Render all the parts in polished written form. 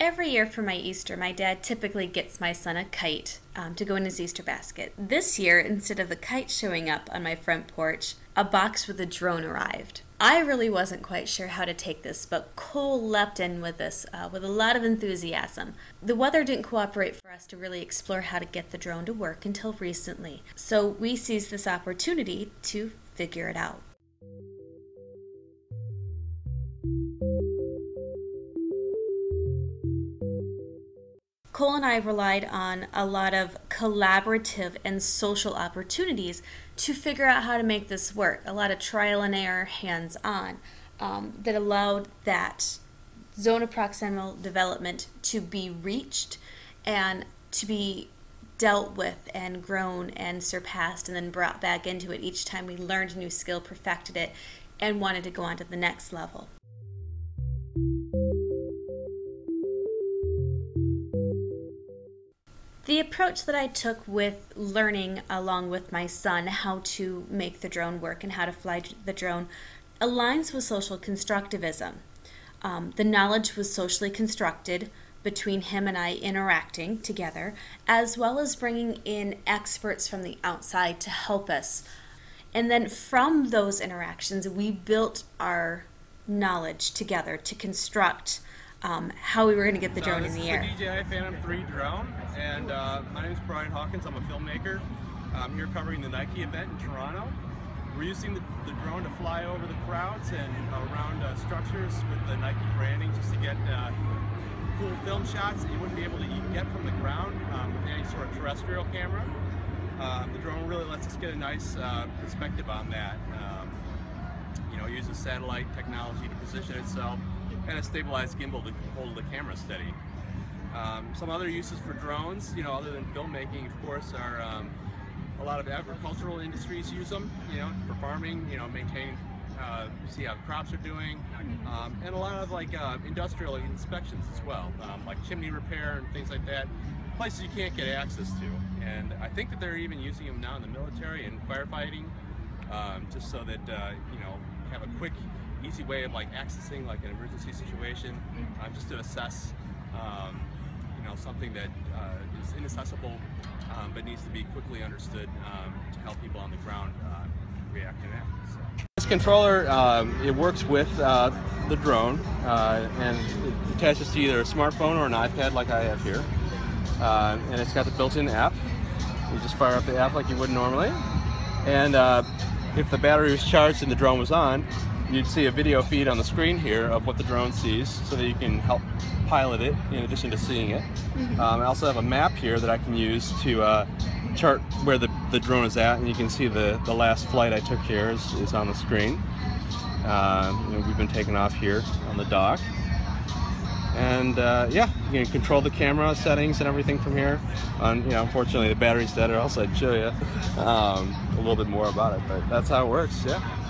Every year for my Easter, my dad typically gets my son a kite to go in his Easter basket. This year, instead of the kite showing up on my front porch, a box with a drone arrived. I really wasn't quite sure how to take this, but Cole leapt in with this with a lot of enthusiasm. The weather didn't cooperate for us to really explore how to get the drone to work until recently, so we seized this opportunity to figure it out. Cole and I relied on a lot of collaborative and social opportunities to figure out how to make this work. A lot of trial and error, hands-on, that allowed that zone of proximal development to be reached and to be dealt with and grown and surpassed and then brought back into it each time we learned a new skill, perfected it, and wanted to go on to the next level. The approach that I took with learning along with my son how to make the drone work and how to fly the drone aligns with social constructivism. The knowledge was socially constructed between him and I interacting together, as well as bringing in experts from the outside to help us. And then from those interactions, we built our knowledge together to construct how we were going to get the drone in the air. This is the DJI Phantom 3 drone, and my name is Brian Hawkins. I'm a filmmaker. I'm here covering the Nike event in Toronto. We're using the drone to fly over the crowds and around structures with the Nike branding just to get cool film shots that you wouldn't be able to get from the ground with any sort of terrestrial camera. The drone really lets us get a nice perspective on that. It uses satellite technology to position itself and a stabilized gimbal to hold the camera steady. Some other uses for drones, other than filmmaking, of course, are a lot of agricultural industries use them, for farming, maintaining, see how the crops are doing, and a lot of industrial inspections as well, like chimney repair and things like that, places you can't get access to. And I think that they're even using them now in the military and firefighting, just so that, have a quick, easy way of accessing an emergency situation, just to assess something that is inaccessible but needs to be quickly understood to help people on the ground react and act. So. This controller, it works with the drone and it attaches to either a smartphone or an iPad like I have here, and it's got the built-in app. You just fire up the app like you would normally, and if the battery was charged and the drone was on, you'd see a video feed on the screen here of what the drone sees so that you can help pilot it in addition to seeing it. I also have a map here that I can use to chart where the drone is at, and you can see the last flight I took here is on the screen. We've been taking off here on the dock. And yeah, you can control the camera settings and everything from here. Unfortunately the battery's dead, or else I'd show you a little bit more about it, but that's how it works, yeah.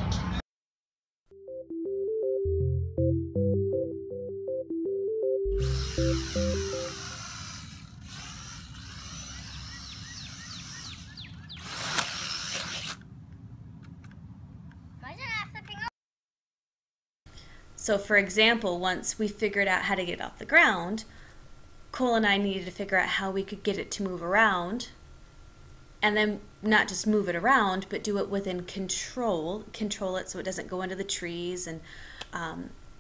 So for example, once we figured out how to get it off the ground, Cole and I needed to figure out how we could get it to move around, and then not just move it around, but do it within control it so it doesn't go into the trees and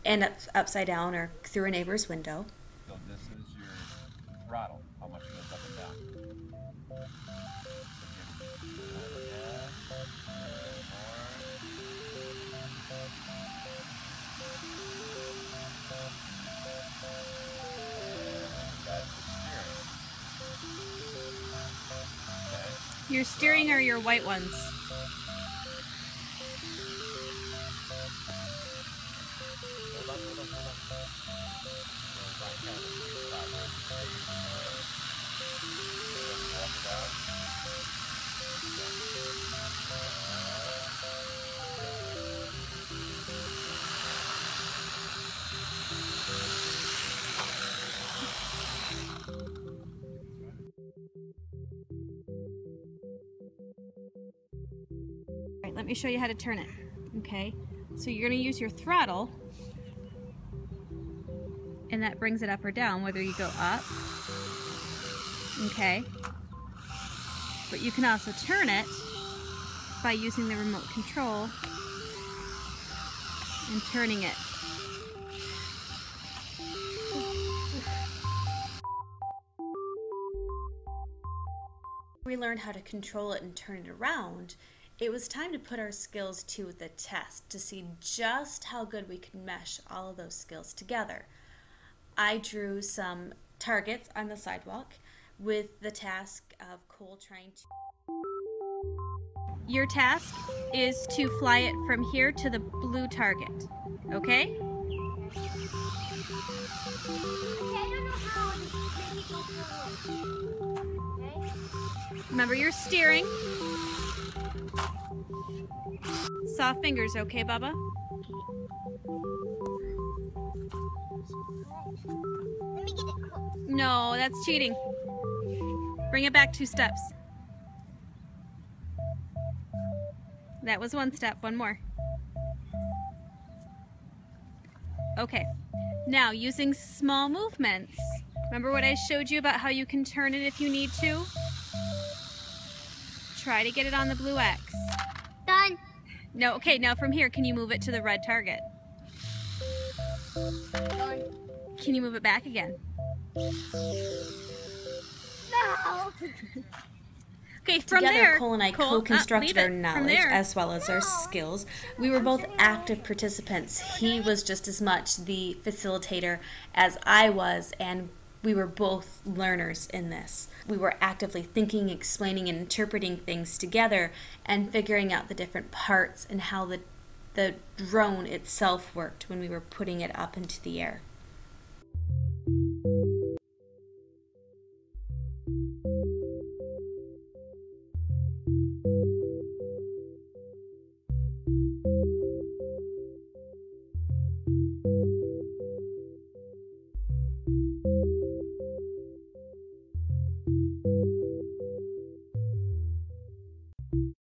end up upside down or through a neighbor's window. So this is your throttle, how much it goes up and down. Your steering are your white ones. let me show you how to turn it. Okay, so you're going to use your throttle, and that brings it up or down, whether you go up. Okay, but you can also turn it by using the remote control and turning it. We learned how to control it and turn it around. It was time to put our skills to the test to see just how good we could mesh all of those skills together. I drew some targets on the sidewalk with the task of Cole trying to... Your task is to fly it from here to the blue target, okay? Okay, I don't know how to make it go forward. Okay? Remember your steering. Soft fingers, okay, Bubba? Let me get it close. No, that's cheating. Bring it back 2 steps. That was 1 step, 1 more. Okay, now using small movements. Remember what I showed you about how you can turn it if you need to? Try to get it on the blue X. Done. No, okay, now from here, can you move it to the red target? Done. Can you move it back again? No. Okay, from Together, there, Cole and I Cole, co-constructed leave our it. From knowledge there. as well as our skills. We were both active participants. He was just as much the facilitator as I was, and we were both learners in this. We were actively thinking, explaining, and interpreting things together and figuring out the different parts and how the drone itself worked when we were putting it up into the air.